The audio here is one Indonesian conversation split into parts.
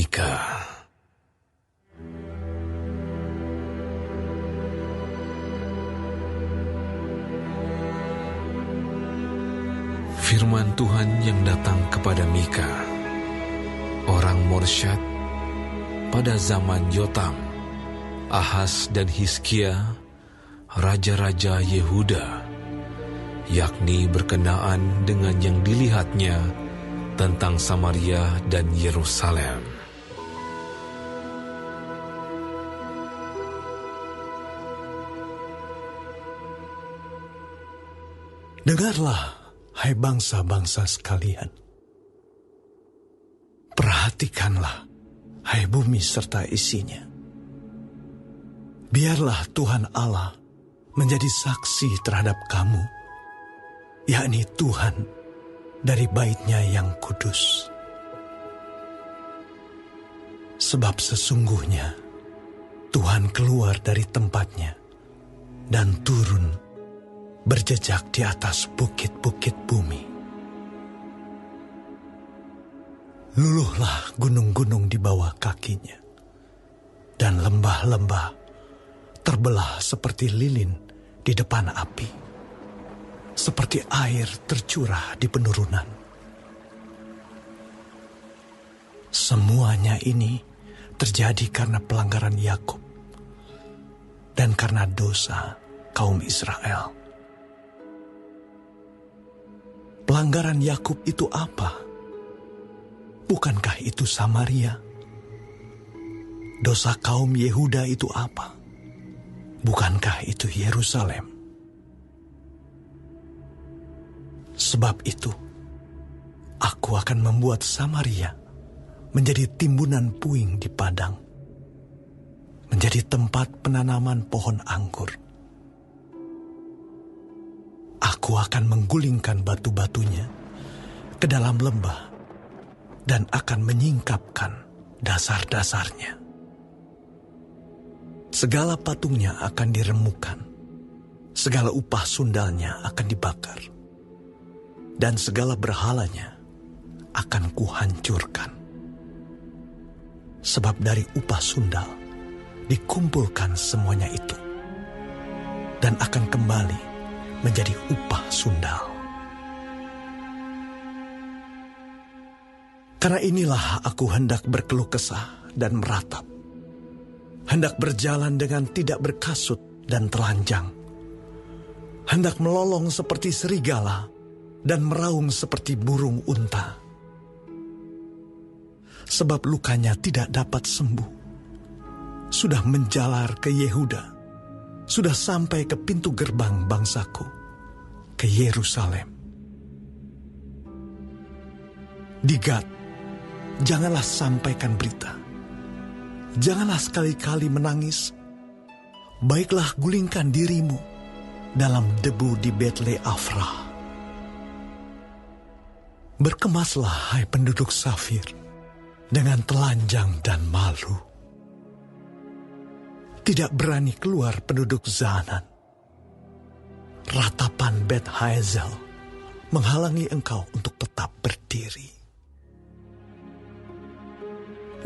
Mika. Firman Tuhan yang datang kepada Mika, orang Morsyad, pada zaman Yotam, Ahaz dan Hizkia, raja-raja Yehuda, yakni berkenaan dengan yang dilihatnya tentang Samaria dan Yerusalem. Dengarlah, hai bangsa-bangsa sekalian. Perhatikanlah, hai bumi serta isinya. Biarlah Tuhan Allah menjadi saksi terhadap kamu, yakni Tuhan dari bait-Nya yang kudus. Sebab sesungguhnya Tuhan keluar dari tempatnya dan turun berjejak di atas bukit-bukit bumi. Luluhlah gunung-gunung di bawah kakinya, dan lembah-lembah terbelah seperti lilin di depan api, seperti air tercurah di penurunan. Semuanya ini terjadi karena pelanggaran Yakub dan karena dosa kaum Israel. Pelanggaran Yakub itu apa? Bukankah itu Samaria? Dosa kaum Yehuda itu apa? Bukankah itu Yerusalem? Sebab itu, aku akan membuat Samaria menjadi timbunan puing di padang, menjadi tempat penanaman pohon anggur. Aku akan menggulingkan batu-batunya ke dalam lembah dan akan menyingkapkan dasar-dasarnya. Segala patungnya akan diremukkan, segala upah sundalnya akan dibakar, dan segala berhalanya akan kuhancurkan. Sebab dari upah sundal dikumpulkan semuanya itu, dan akan kembali menjadi upah sundal. Karena inilah aku hendak berkeluh kesah dan meratap, hendak berjalan dengan tidak berkasut dan telanjang, hendak melolong seperti serigala dan meraung seperti burung unta. Sebab lukanya tidak dapat sembuh, sudah menjalar ke Yehuda, sudah sampai ke pintu gerbang bangsaku, ke Yerusalem. Di Gad, janganlah sampaikan berita, janganlah sekali-kali menangis. Baiklah gulingkan dirimu dalam debu di Betle Afrah. Berkemaslah, hai penduduk Safir, dengan telanjang dan malu. Tidak berani keluar penduduk Zanan. Ratapan Bet Haezel menghalangi engkau untuk tetap berdiri.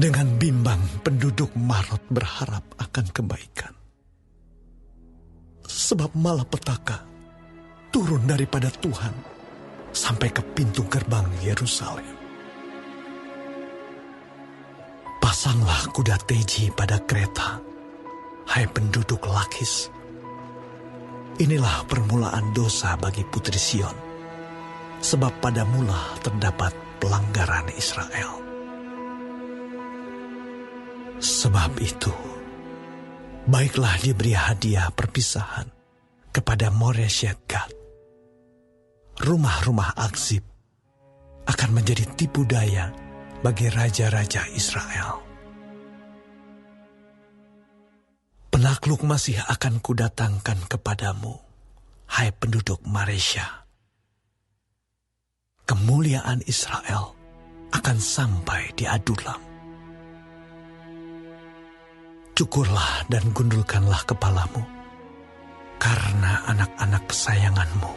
Dengan bimbang penduduk Marot berharap akan kebaikan. Sebab malapetaka turun daripada Tuhan sampai ke pintu gerbang Yerusalem. Pasanglah kuda teji pada kereta, hai penduduk Lakis. Inilah permulaan dosa bagi putri Sion, sebab pada mula terdapat pelanggaran Israel. Sebab itu, baiklah diberi hadiah perpisahan kepada Moreshet Gad. Rumah-rumah Akzib akan menjadi tipu daya bagi raja-raja Israel. Penakluk masih akan kudatangkan kepadamu, hai penduduk Maresya. Kemuliaan Israel akan sampai di Adulam. Cukurlah dan gundulkanlah kepalamu, karena anak-anak kesayanganmu.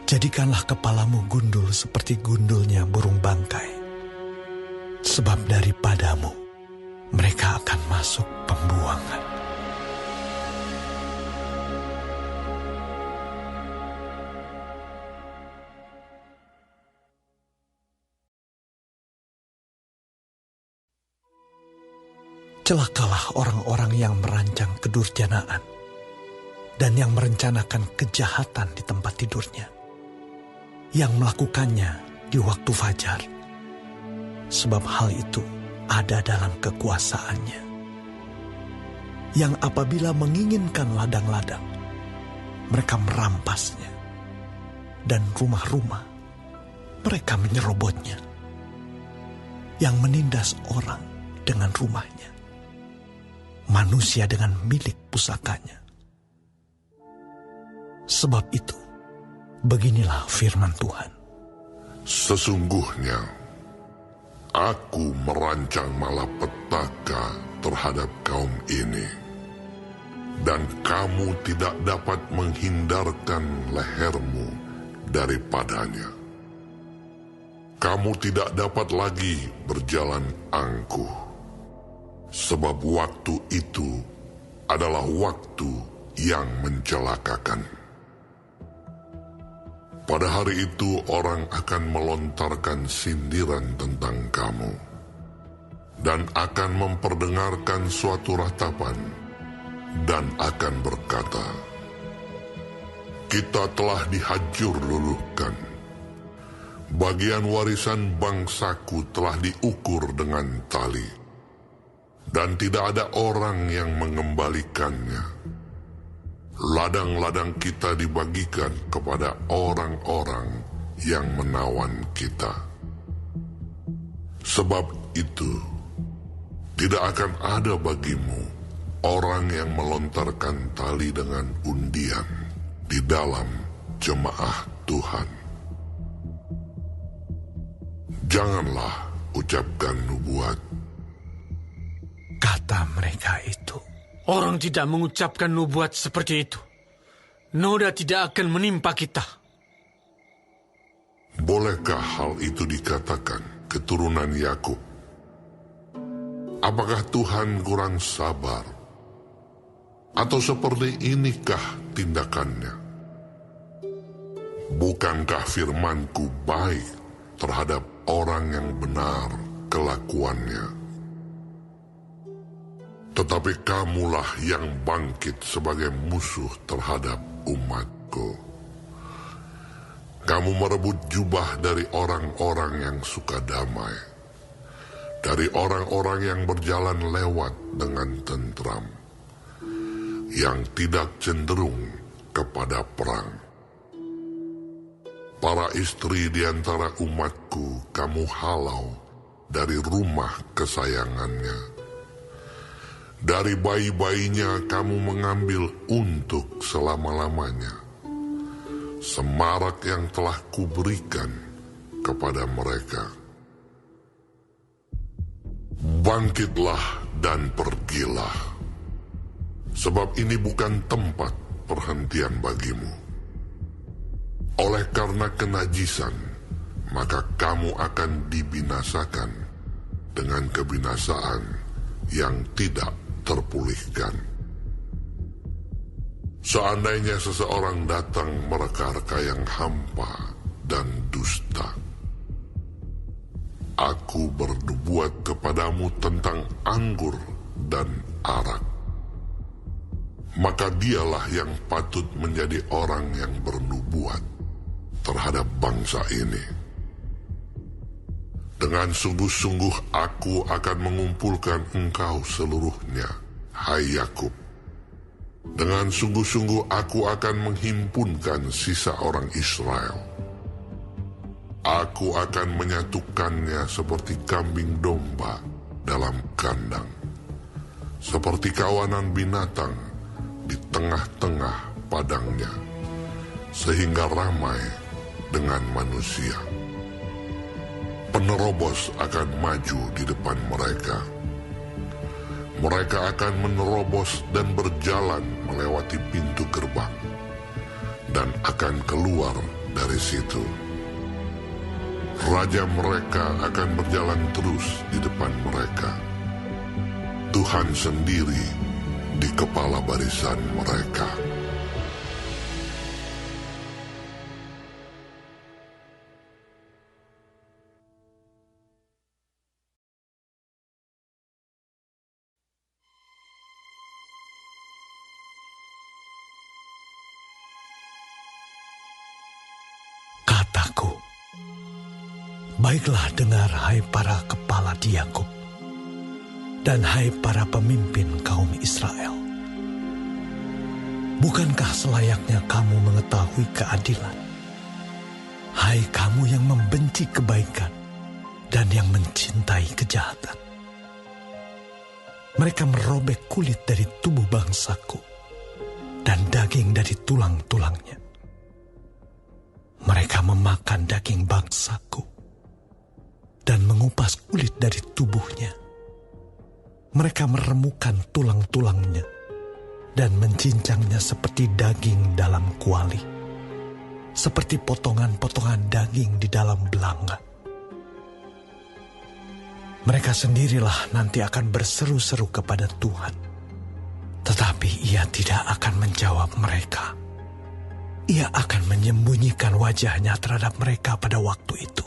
Jadikanlah kepalamu gundul seperti gundulnya burung bangkai, sebab daripadamu mereka akan masuk pembuangan. Celakalah orang-orang yang merancang kedurjanaan dan yang merencanakan kejahatan di tempat tidurnya, yang melakukannya di waktu fajar, sebab hal itu ada dalam kekuasaannya, yang apabila menginginkan ladang-ladang, mereka merampasnya, dan rumah-rumah mereka menyerobotnya, yang menindas orang dengan rumahnya, manusia dengan milik pusakanya. Sebab itu, beginilah firman Tuhan. Sesungguhnya, aku merancang malapetaka terhadap kaum ini, dan kamu tidak dapat menghindarkan lehermu daripadanya. Kamu tidak dapat lagi berjalan angkuh, sebab waktu itu adalah waktu yang mencelakakan. Pada hari itu orang akan melontarkan sindiran tentang kamu, dan akan memperdengarkan suatu ratapan, dan akan berkata, kita telah dihajur luluhkan. Bagian warisan bangsaku telah diukur dengan tali, dan tidak ada orang yang mengembalikannya. Ladang-ladang kita dibagikan kepada orang-orang yang menawan kita. Sebab itu, tidak akan ada bagimu orang yang melontarkan tali dengan undian di dalam jemaah Tuhan. Janganlah ucapkan nubuat, Kata mereka itu. Orang tidak mengucapkan nubuat seperti itu. Noda tidak akan menimpa kita. bolehkah hal itu dikatakan keturunan Yakub? Apakah Tuhan kurang sabar? Atau seperti inikah tindakannya? Bukankah firmanku baik terhadap orang yang benar kelakuannya? Tetapi kamulah yang bangkit sebagai musuh terhadap umatku. Kamu merebut jubah dari orang-orang yang suka damai, dari orang-orang yang berjalan lewat dengan tentram, yang tidak cenderung kepada perang. Para istri di antara umatku kamu halau dari rumah kesayangannya. Dari bayi-bayinya kamu mengambil untuk selama-lamanya semarak yang telah kuberikan kepada mereka. Bangkitlah dan pergilah, sebab ini bukan tempat perhentian bagimu. Oleh karena kenajisan, maka kamu akan dibinasakan dengan kebinasaan yang tidak terpulihkan. Seandainya seseorang datang mereka-reka yang hampa dan dusta, aku bernubuat kepadamu tentang anggur dan arak, maka dialah yang patut menjadi orang yang bernubuat terhadap bangsa ini. Dengan sungguh-sungguh aku akan mengumpulkan engkau seluruhnya, hai Yakub. Dengan sungguh-sungguh aku akan menghimpunkan sisa orang Israel. Aku akan menyatukannya seperti kambing domba dalam kandang, seperti kawanan binatang di tengah-tengah padangnya, sehingga ramai dengan manusia. Penerobos akan maju di depan mereka. Mereka akan menerobos dan berjalan melewati pintu gerbang, dan akan keluar dari situ. Raja mereka akan berjalan terus di depan mereka. Tuhan sendiri di kepala barisan mereka. Kataku, baiklah dengar hai para kepala di Yakub, dan hai para pemimpin kaum Israel. Bukankah selayaknya kamu mengetahui keadilan? Hai kamu yang membenci kebaikan dan yang mencintai kejahatan. Mereka merobek kulit dari tubuh bangsaku dan daging dari tulang-tulangnya. Mereka memakan daging bangsaku dan mengupas kulit dari tubuhnya. Mereka meremukan tulang-tulangnya dan mencincangnya seperti daging dalam kuali, seperti potongan-potongan daging di dalam belanga. Mereka sendirilah nanti akan berseru-seru kepada Tuhan, tetapi Ia tidak akan menjawab mereka. Ia akan menyembunyikan wajahnya terhadap mereka pada waktu itu,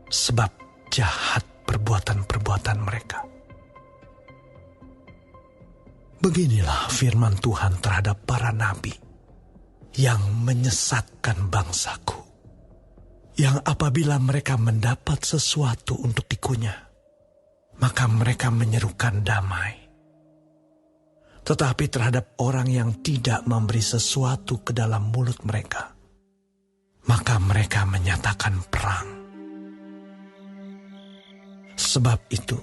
sebab jahat perbuatan-perbuatan mereka. Beginilah firman Tuhan terhadap para nabi yang menyesatkan bangsaku, yang apabila mereka mendapat sesuatu untuk dikunyah, maka mereka menyerukan damai. Tetapi terhadap orang yang tidak memberi sesuatu ke dalam mulut mereka, maka mereka menyatakan perang. Sebab itu,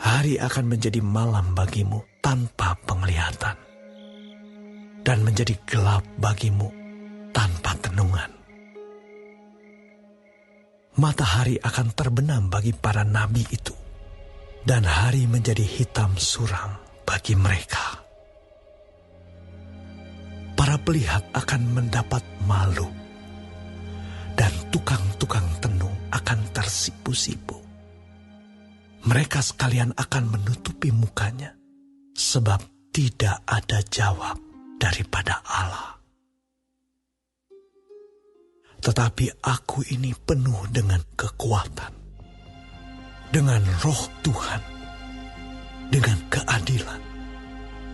hari akan menjadi malam bagimu tanpa penglihatan, dan menjadi gelap bagimu tanpa tenungan. Matahari akan terbenam bagi para nabi itu, dan hari menjadi hitam suram bagi mereka. Para pelihat akan mendapat malu, dan tukang-tukang tenung akan tersipu-sipu. Mereka sekalian akan menutupi mukanya, sebab tidak ada jawab daripada Allah. Tetapi aku ini penuh dengan kekuatan, dengan roh Tuhan, dengan keadilan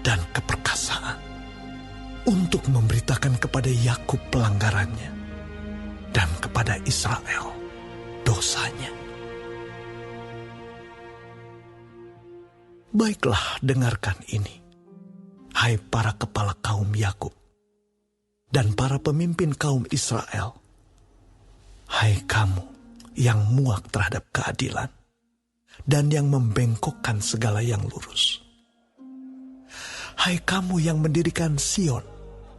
dan keperkasaan, untuk memberitakan kepada Yakub pelanggarannya dan kepada Israel dosanya. Baiklah, dengarkan ini, hai para kepala kaum Yakub dan para pemimpin kaum Israel, hai kamu yang muak terhadap keadilan dan yang membengkokkan segala yang lurus. Hai kamu yang mendirikan Sion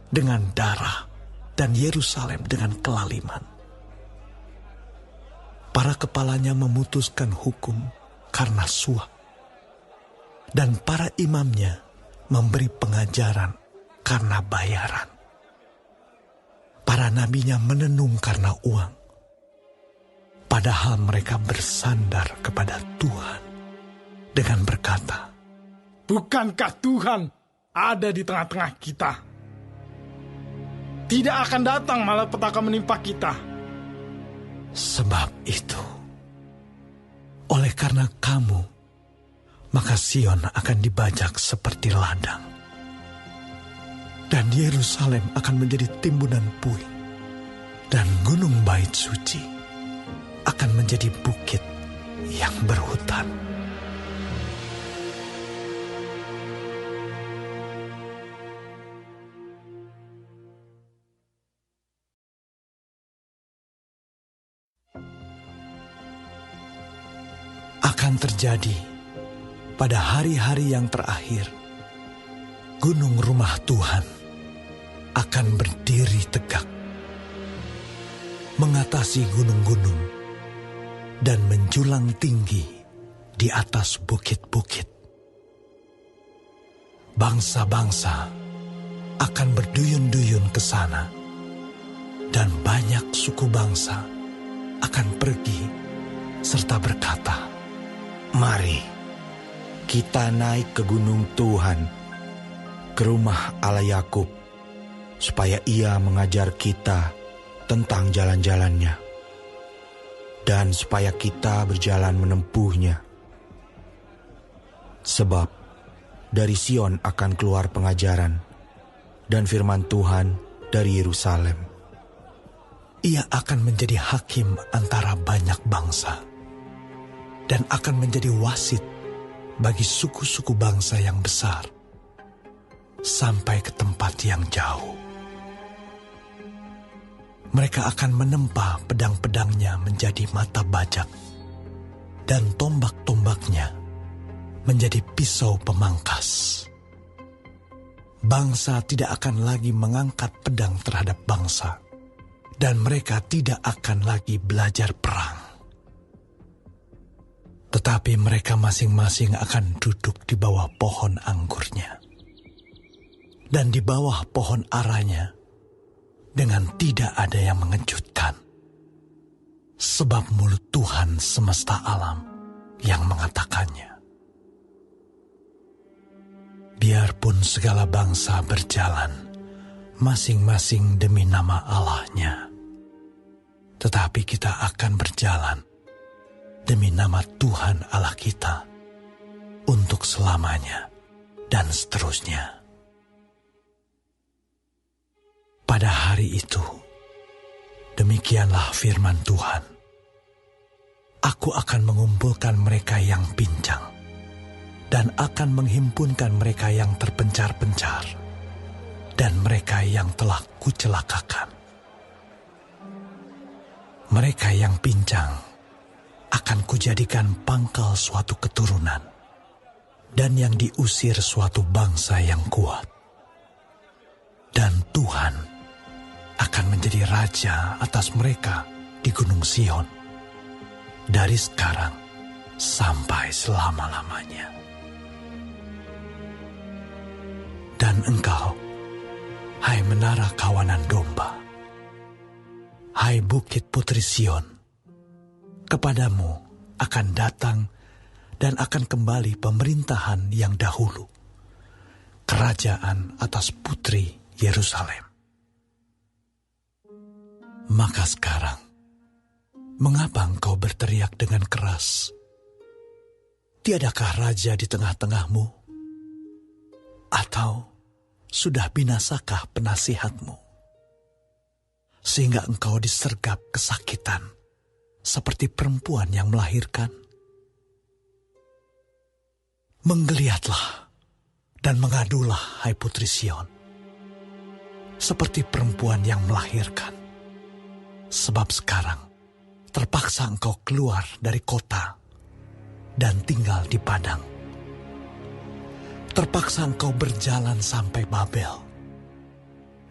dengan darah dan Yerusalem dengan kelaliman. Para kepalanya memutuskan hukum karena suap, dan para imamnya memberi pengajaran karena bayaran. Para nabinya menenung karena uang, padahal mereka bersandar kepada Tuhan dengan berkata, bukankah Tuhan ada di tengah-tengah kita? Tidak akan datang malapetaka menimpa kita. Sebab itu, oleh karena kamu, maka Sion akan dibajak seperti ladang, dan Yerusalem akan menjadi timbunan puing, dan gunung bait suci akan menjadi bukit yang berhutan. Akan terjadi pada hari-hari yang terakhir, gunung rumah Tuhan akan berdiri tegak, mengatasi gunung-gunung dan menjulang tinggi di atas bukit-bukit. Bangsa-bangsa akan berduyun-duyun ke sana, dan banyak suku bangsa akan pergi serta berkata, "Mari, kita naik ke gunung Tuhan, ke rumah Allah Yakub, supaya Ia mengajar kita tentang jalan-jalannya, dan supaya kita berjalan menempuhnya. Sebab dari Sion akan keluar pengajaran, dan firman Tuhan dari Yerusalem. Ia akan menjadi hakim antara banyak bangsa, dan akan menjadi wasit bagi suku-suku bangsa yang besar, sampai ke tempat yang jauh. Mereka akan menempa pedang-pedangnya menjadi mata bajak, dan tombak-tombaknya menjadi pisau pemangkas. Bangsa tidak akan lagi mengangkat pedang terhadap bangsa, dan mereka tidak akan lagi belajar perang. Tetapi mereka masing-masing akan duduk di bawah pohon anggurnya, dan di bawah pohon aranya, dengan tidak ada yang mengejutkan. Sebab mulut Tuhan semesta alam yang mengatakannya. Biarpun segala bangsa berjalan, masing-masing demi nama Allahnya, tetapi kita akan berjalan demi nama Tuhan Allah kita untuk selamanya dan seterusnya. Pada hari itu, demikianlah firman Tuhan. Aku akan mengumpulkan mereka yang pincang, dan akan menghimpunkan mereka yang terpencar-pencar, dan mereka yang telah kucelakakan. Mereka yang pincang akan kujadikan pangkal suatu keturunan, dan yang diusir suatu bangsa yang kuat. Dan Tuhan akan menjadi raja atas mereka di Gunung Sion, dari sekarang sampai selama-lamanya. Dan engkau, hai menara kawanan domba, hai bukit putri Sion, kepadamu akan datang dan akan kembali pemerintahan yang dahulu, kerajaan atas putri Yerusalem. Maka sekarang, mengapa engkau berteriak dengan keras? Tiadakah raja di tengah-tengahmu? Atau sudah binasakah penasihatmu? Sehingga engkau disergap kesakitan, seperti perempuan yang melahirkan. Menggeliatlah dan mengadulah, hai putri Sion, seperti perempuan yang melahirkan. Sebab sekarang terpaksa engkau keluar dari kota dan tinggal di padang. Terpaksa engkau berjalan sampai Babel.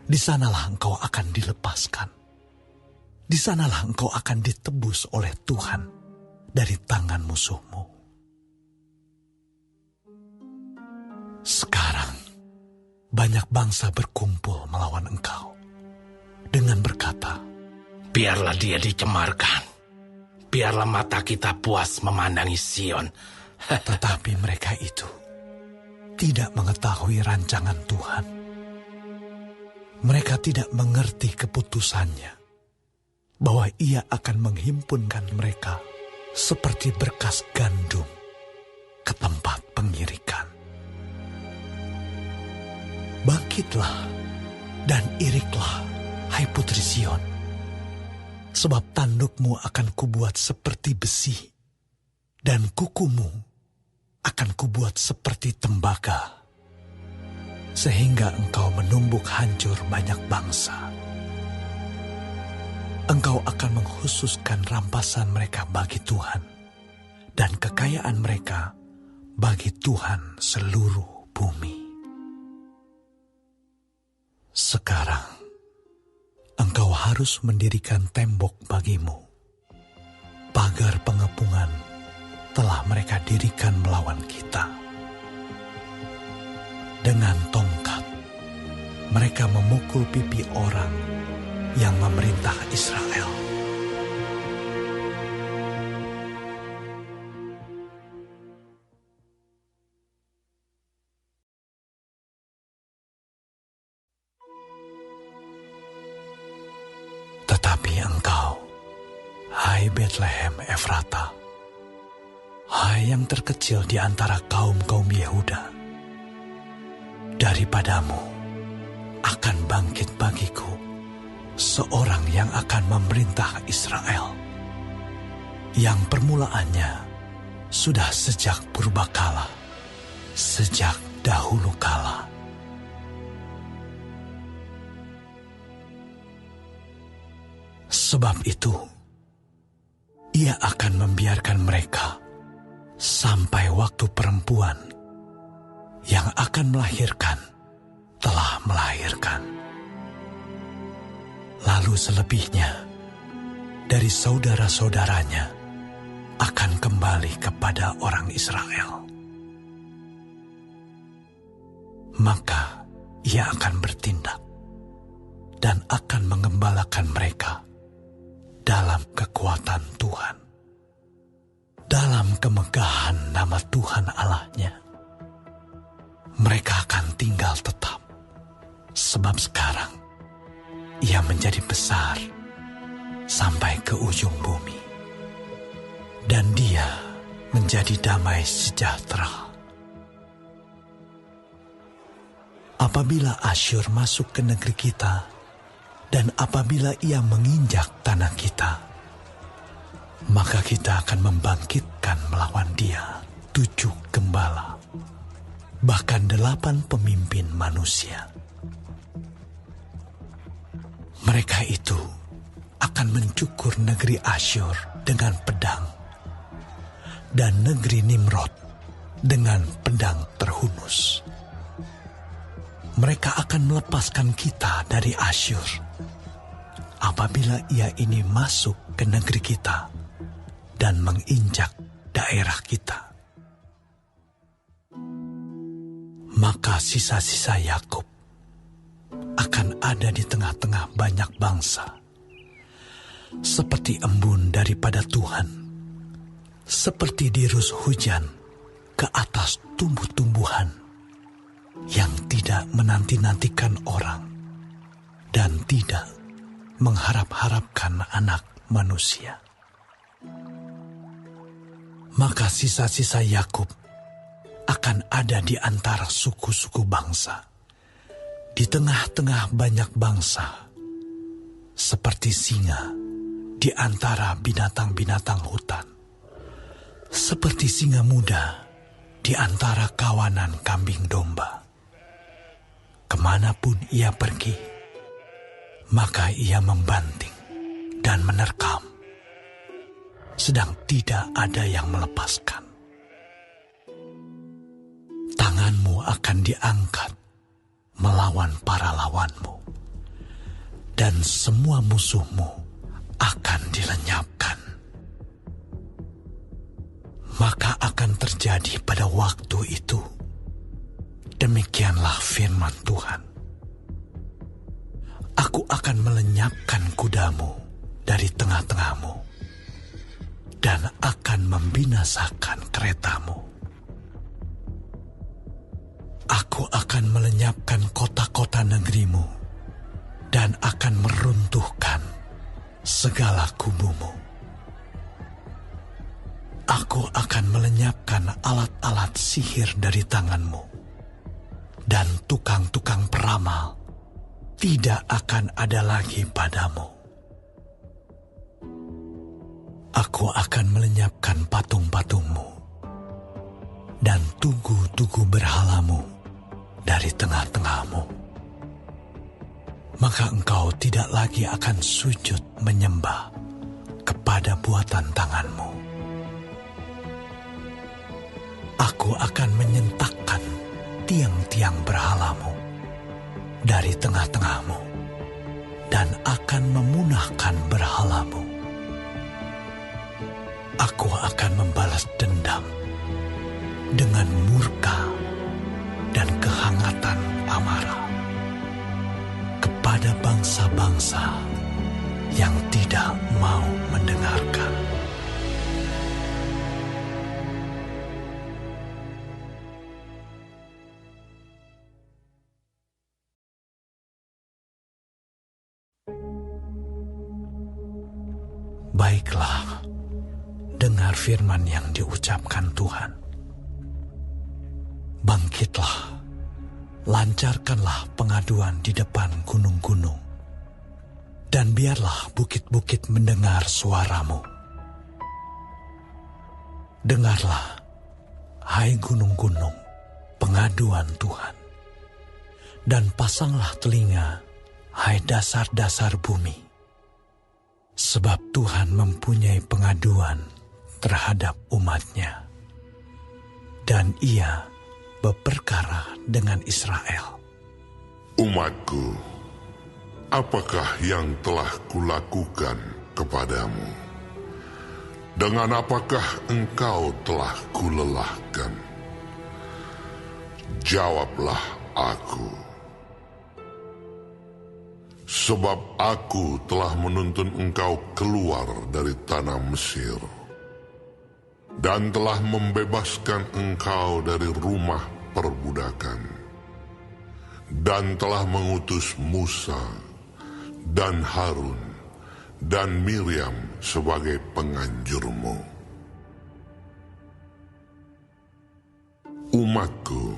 Di sanalah engkau akan dilepaskan. Di sanalah engkau akan ditebus oleh Tuhan dari tangan musuhmu. Sekarang banyak bangsa berkumpul melawan engkau dengan berkata, "Biarlah dia dicemarkan. Biarlah mata kita puas memandangi Sion." Tetapi mereka itu tidak mengetahui rancangan Tuhan. Mereka tidak mengerti keputusannya, bahwa Ia akan menghimpunkan mereka seperti berkas gandum ke tempat pengirikan. Bangkitlah dan iriklah, hai putri Sion, sebab tandukmu akan kubuat seperti besi, dan kukumu akan kubuat seperti tembaga, sehingga engkau menumbuk hancur banyak bangsa. Engkau akan menghususkan rampasan mereka bagi Tuhan, dan kekayaan mereka bagi Tuhan seluruh bumi. Sekarang, engkau harus mendirikan tembok bagimu. Pagar pengepungan telah mereka dirikan melawan kita. Dengan tongkat, mereka memukul pipi orang yang memerintah Israel. Tetapi engkau, hai Betlehem Efrata, hai yang terkecil di antara kaum-kaum Yehuda, daripadamu akan bangkit bagiku seorang yang akan memerintah Israel, yang permulaannya sudah sejak purbakala, sejak dahulu kala. Sebab itu, ia akan membiarkan mereka sampai waktu perempuan yang akan melahirkan telah melahirkan. Lalu selebihnya dari saudara-saudaranya akan kembali kepada orang Israel. Maka ia akan bertindak dan akan mengembalakan mereka dalam kekuatan Tuhan, dalam kemegahan nama Tuhan Allahnya. Mereka akan tinggal tetap, sebab sekarang ia menjadi besar sampai ke ujung bumi, dan dia menjadi damai sejahtera. Apabila Asyur masuk ke negeri kita, dan apabila ia menginjak tanah kita, maka kita akan membangkitkan melawan dia 7 gembala, bahkan 8 pemimpin manusia. Mereka itu akan mencukur negeri Asyur dengan pedang, dan negeri Nimrod dengan pedang terhunus. Mereka akan melepaskan kita dari Asyur apabila ia ini masuk ke negeri kita dan menginjak daerah kita. Maka sisa-sisa Yakub akan ada di tengah-tengah banyak bangsa, seperti embun daripada Tuhan, seperti dirus hujan ke atas tumbuh-tumbuhan yang tidak menanti-nantikan orang dan tidak mengharap-harapkan anak manusia. Maka sisa-sisa Yakub akan ada di antara suku-suku bangsa, di tengah-tengah banyak bangsa, seperti singa di antara binatang-binatang hutan, seperti singa muda di antara kawanan kambing domba. Kemanapun ia pergi, maka ia membanting dan menerkam, sedang tidak ada yang melepaskan. Tanganmu akan diangkat melawan para lawanmu, dan semua musuhmu akan dilenyapkan. Maka akan terjadi pada waktu itu, demikianlah firman Tuhan. Aku akan melenyapkan kudamu dari tengah-tengahmu, dan akan membinasakan keretamu. Aku akan melenyapkan kota-kota negerimu, dan akan meruntuhkan segala kubumu. Aku akan melenyapkan alat-alat sihir dari tanganmu, dan tukang-tukang peramal tidak akan ada lagi padamu. Aku akan melenyapkan patung-patungmu dan tugu-tugu berhalamu dari tengah-tengahmu. Maka engkau tidak lagi akan sujud menyembah kepada buatan tanganmu. Aku akan menyentakkan tiang-tiang berhalamu dari tengah-tengahmu, dan akan memunahkan berhalamu. Aku akan membalas dendam dengan murka dan kehangatan amarah kepada bangsa-bangsa yang tidak mau mendengarkan. Baiklah, dengar firman yang diucapkan Tuhan. Bangkitlah, lancarkanlah pengaduan di depan gunung-gunung, dan biarlah bukit-bukit mendengar suaramu. Dengarlah, hai gunung-gunung, pengaduan Tuhan, dan pasanglah telinga, hai dasar-dasar bumi. Sebab Tuhan mempunyai pengaduan terhadap umat-Nya, dan Ia berperkara dengan Israel. Umatku, apakah yang telah kulakukan kepadamu? Dengan apakah engkau telah kulelahkan? Jawablah aku. Sebab aku telah menuntun engkau keluar dari tanah Mesir, dan telah membebaskan engkau dari rumah perbudakan, dan telah mengutus Musa dan Harun dan Miriam sebagai penganjurmu. Umatku,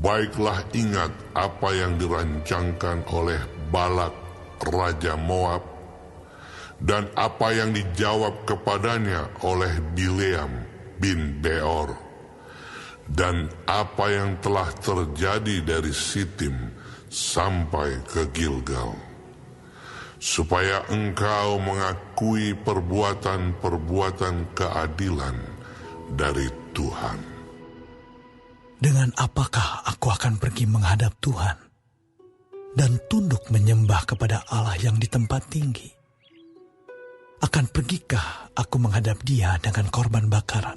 baiklah ingat apa yang dirancangkan oleh Balak, Raja Moab, dan apa yang dijawab kepadanya oleh Bileam bin Beor, dan apa yang telah terjadi dari Sitim sampai ke Gilgal, supaya engkau mengakui perbuatan-perbuatan keadilan dari Tuhan. Dengan apakah aku akan pergi menghadap Tuhan dan tunduk menyembah kepada Allah yang di tempat tinggi? Akan pergikah aku menghadap Dia dengan korban bakaran,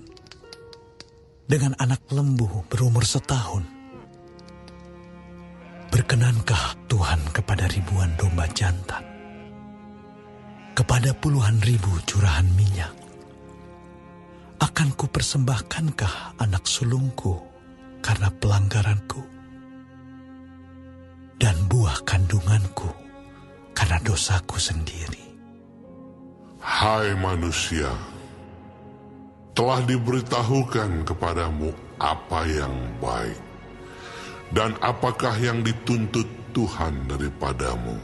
dengan anak lembu berumur 1 tahun? Berkenankah Tuhan kepada ribuan domba jantan, kepada puluhan ribu curahan minyak? Akan kupersembahkankah anak sulungku karena pelanggaranku, dan buah kandunganku karena dosaku sendiri? Hai manusia, telah diberitahukan kepadamu apa yang baik, dan apakah yang dituntut Tuhan daripadamu,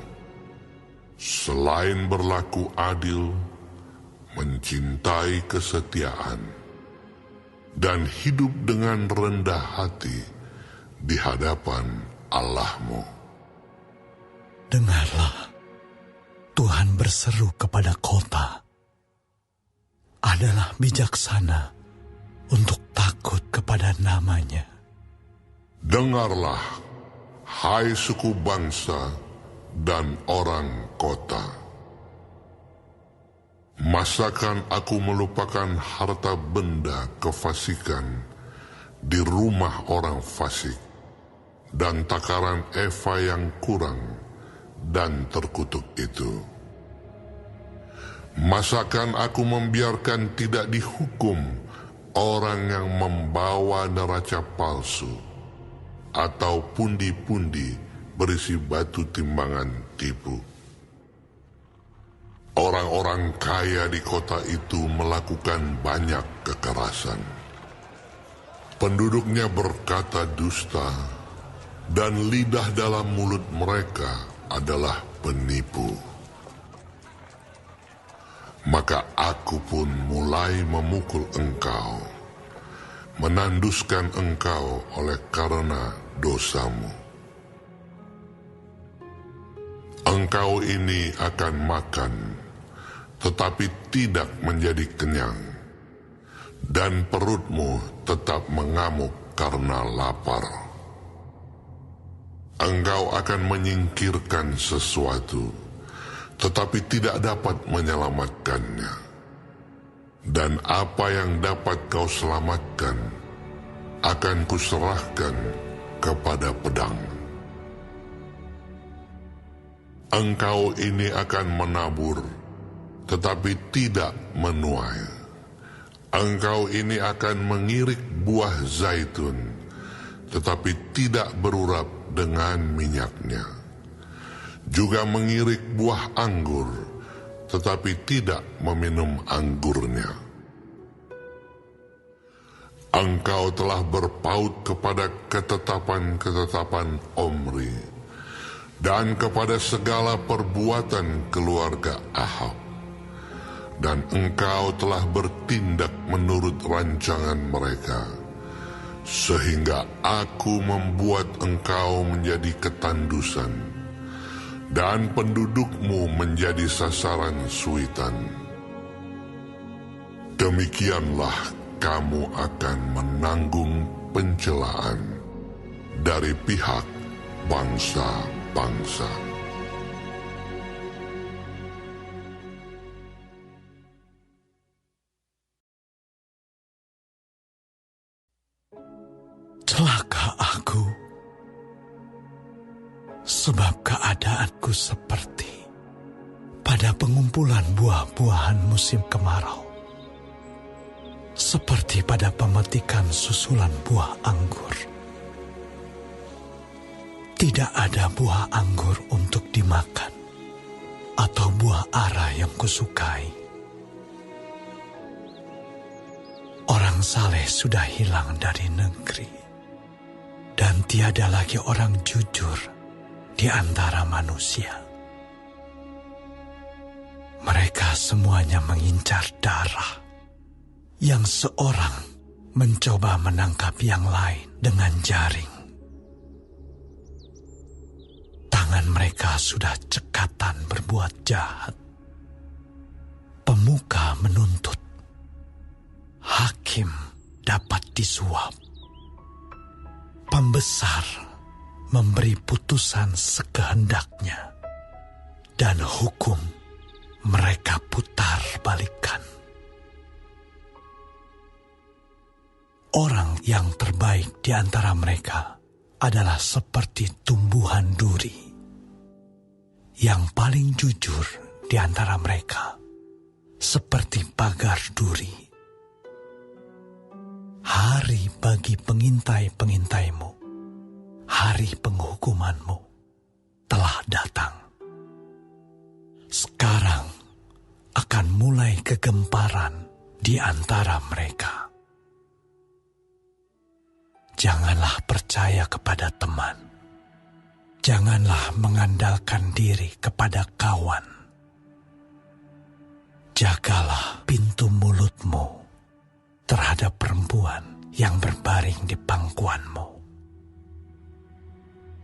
selain berlaku adil, mencintai kesetiaan, dan hidup dengan rendah hati di hadapan Allahmu. Dengarlah, Tuhan berseru kepada kota. Adalah bijaksana untuk takut kepada nama-Nya. Dengarlah, hai suku bangsa dan orang kota. Masakan aku melupakan harta benda kefasikan di rumah orang fasik, dan takaran eva yang kurang dan terkutuk itu? Masakan aku membiarkan tidak dihukum orang yang membawa neraca palsu, atau pundi-pundi berisi batu timbangan tipu? Orang-orang kaya di kota itu melakukan banyak kekerasan. Penduduknya berkata dusta, dan lidah dalam mulut mereka adalah penipu. Maka aku pun mulai memukul engkau, menanduskan engkau oleh karena dosamu. Engkau ini akan makan, tetapi tidak menjadi kenyang, dan perutmu tetap mengamuk karena lapar. Engkau akan menyingkirkan sesuatu, tetapi tidak dapat menyelamatkannya. Dan apa yang dapat kau selamatkan, akan kuserahkan kepada pedang. Engkau ini akan menabur, tetapi tidak menuai. Engkau ini akan mengirik buah zaitun, tetapi tidak berurap dengan minyaknya. Juga mengirik buah anggur, tetapi tidak meminum anggurnya. Engkau telah berpaut kepada ketetapan-ketetapan Omri dan kepada segala perbuatan keluarga Ahab, dan engkau telah bertindak menurut rancangan mereka, sehingga aku membuat engkau menjadi ketandusan, dan pendudukmu menjadi sasaran suitan. Demikianlah kamu akan menanggung pencelaan dari pihak bangsa-bangsa. Celaka aku, sebab keadaanku seperti pada pengumpulan buah-buahan musim kemarau, seperti pada pemetikan susulan buah anggur. Tidak ada buah anggur untuk dimakan, atau buah ara yang kusukai. Orang saleh sudah hilang dari negeri, dan tiada lagi orang jujur di antara manusia. Mereka semuanya mengincar darah, yang seorang mencoba menangkap yang lain dengan jaring. Tangan mereka sudah cekatan berbuat jahat. Pemuka menuntut, hakim dapat disuap. Pembesar memberi putusan sekehendaknya, dan hukum mereka putar balikan. Orang yang terbaik di antara mereka adalah seperti tumbuhan duri. Yang paling jujur di antara mereka seperti pagar duri. Hari bagi pengintai-pengintaimu, hari penghukumanmu telah datang. Sekarang akan mulai kegemparan di antara mereka. Janganlah percaya kepada teman. Janganlah mengandalkan diri kepada kawan. Jagalah pintu mulutmu terhadap perempuan yang berbaring di pangkuanmu.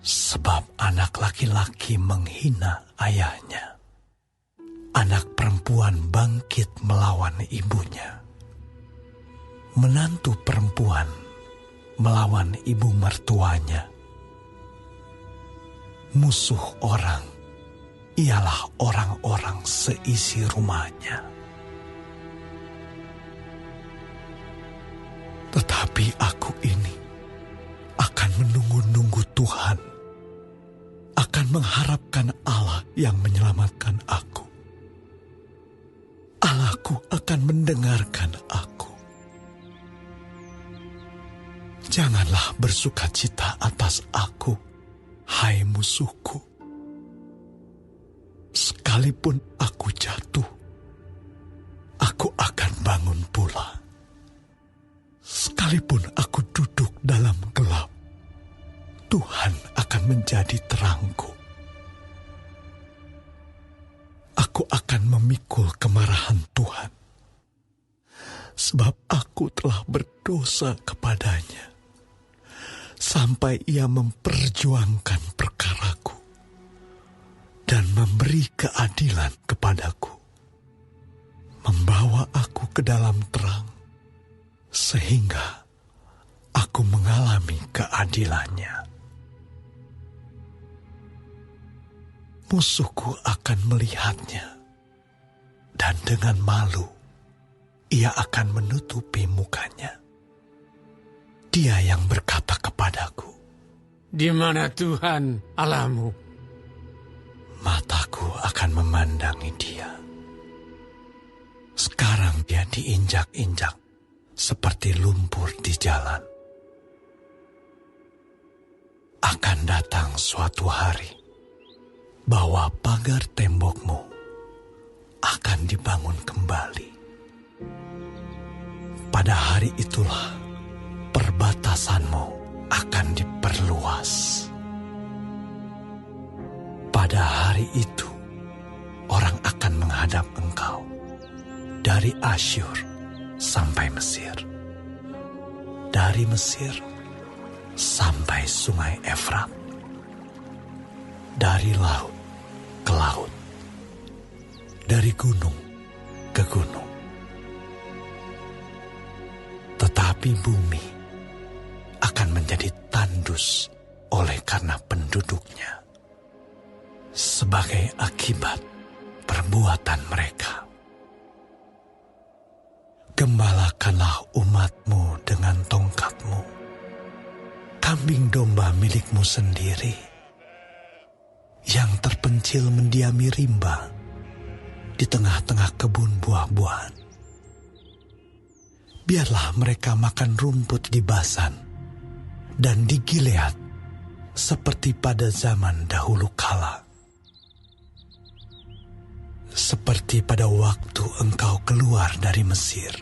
Sebab anak laki-laki menghina ayahnya. Anak perempuan bangkit melawan ibunya. Menantu perempuan melawan ibu mertuanya. Musuh orang ialah orang-orang seisi rumahnya. Tetapi aku ini akan menunggu-nunggu Tuhan, akan mengharapkan Allah yang menyelamatkan aku. Allahku akan mendengarkan aku. Janganlah bersukacita atas aku, hai musuhku. Sekalipun aku jatuh, aku akan bangun pula. Sekalipun aku duduk dalam gelap, Tuhan akan menjadi terangku. Aku akan memikul kemarahan Tuhan, sebab aku telah berdosa kepadanya, sampai Ia memperjuangkan perkaraku dan memberi keadilan kepadaku, membawa aku ke dalam terang, sehingga aku mengalami keadilannya. Musuhku akan melihatnya, dan dengan malu ia akan menutupi mukanya. Dia yang berkata kepadaku, "Di mana Tuhan Allahmu?" Mataku akan memandangi dia. Sekarang dia diinjak-injak seperti lumpur di jalan. Akan datang suatu hari bahwa pagar tembokmu akan dibangun kembali. Pada hari itulah perbatasanmu akan diperluas. Pada hari itu orang akan menghadap engkau dari Asyur sampai Mesir, dari Mesir sampai sungai Efrat, dari laut ke laut, dari gunung ke gunung. Tetapi bumi akan menjadi tandus oleh karena penduduknya, sebagai akibat perbuatan mereka. Gembalakanlah umatmu dengan tongkatmu, kambing domba milikmu sendiri, yang terpencil mendiami rimba di tengah-tengah kebun buah-buahan. Biarlah mereka makan rumput di Basan dan di Gilead seperti pada zaman dahulu kala. Seperti pada waktu engkau keluar dari Mesir.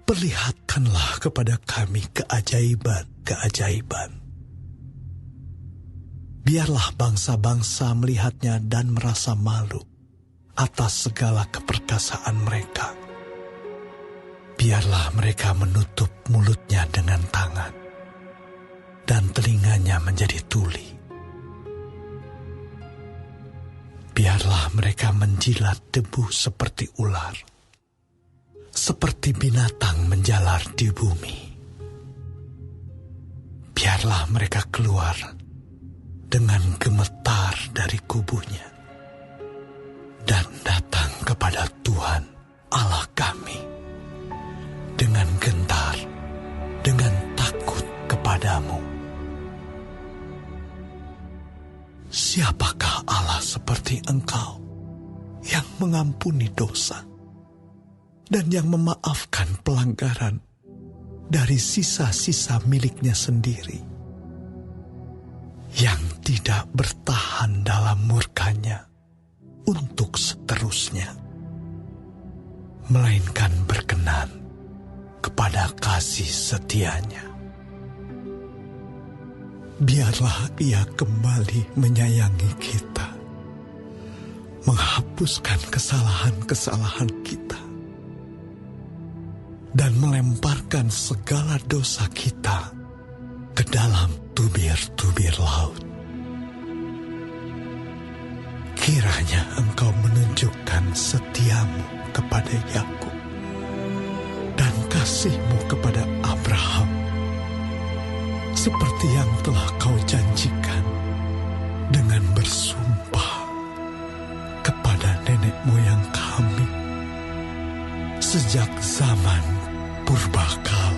Perlihatkanlah kepada kami keajaiban-keajaiban. Biarlah bangsa-bangsa melihatnya dan merasa malu atas segala keperkasaan mereka. Biarlah mereka menutup mulutnya dengan tangan, dan telinganya menjadi tuli. Biarlah mereka menjilat debu seperti ular, seperti binatang menjalar di bumi. Biarlah mereka keluar dengan gemetar dari kubunya, dan datang kepada Tuhan Allah kami dengan gentar, dengan takut kepadamu. Siapakah Allah seperti engkau, yang mengampuni dosa dan yang memaafkan pelanggaran dari sisa-sisa miliknya sendiri, yang tidak bertahan dalam murkanya untuk seterusnya, melainkan berkenan kepada kasih setianya. Biarlah ia kembali menyayangi kita, menghapuskan kesalahan-kesalahan kita, dan melemparkan segala dosa kita ke dalam tubir-tubir laut. Kiranya engkau menunjukkan setiamu kepada Yakub dan kasih-Mu kepada Abraham, seperti yang telah kau janjikan dengan bersumpah kepada nenek moyang kami sejak zaman purbakala.